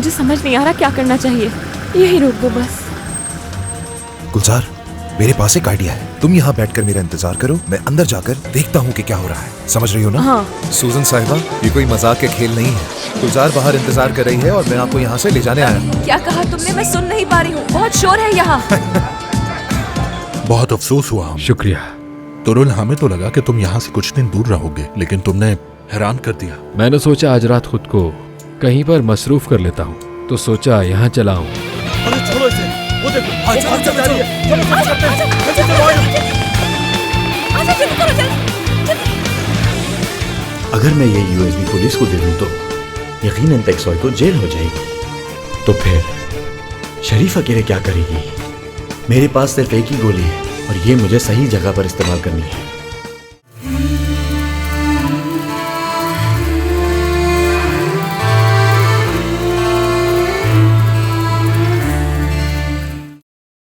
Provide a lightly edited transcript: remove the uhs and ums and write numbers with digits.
मुझे समझ नहीं आ रहा क्या करना चाहिए। यही रोक दो बस। गुलजार, मेरे पास एक आइडिया है। तुम यहाँ बैठकर मेरा इंतजार करो, मैं अंदर जाकर देखता हूँ कि क्या हो रहा है। समझ रही हो ना? हाँ। सूजन साहिबा, ये कोई मजाक के खेल नहीं है। गुलजार बाहर इंतजार कर रही है और मैं आपको यहाँ से ले जाने आया। क्या कहा तुमने? मैं सुन नहीं पा रही हूँ, बहुत शोर है यहाँ। बहुत अफसोस हुआ। शुक्रिया। तुरुल, हमें तो लगा कि तुम यहाँ से कुछ दिन दूर रहोगे, लेकिन तुमने हैरान कर दिया। मैंने सोचा आज रात खुद को कहीं पर मसरूफ कर लेता हूँ, तो सोचा यहाँ चला हूँ। अरे छोड़ो इसे, वो देखो, वो चल रही है। चलो चलो चलते हैं। अगर मैं ये यूएसबी पुलिस को दे दूं तो यकीनन टेक्सॉय को जेल हो जाएगी। तो फिर शरीफ अकेले क्या करेगी? मेरे पास सिर्फ एक ही गोली है और ये मुझे सही जगह पर इस्तेमाल करनी है।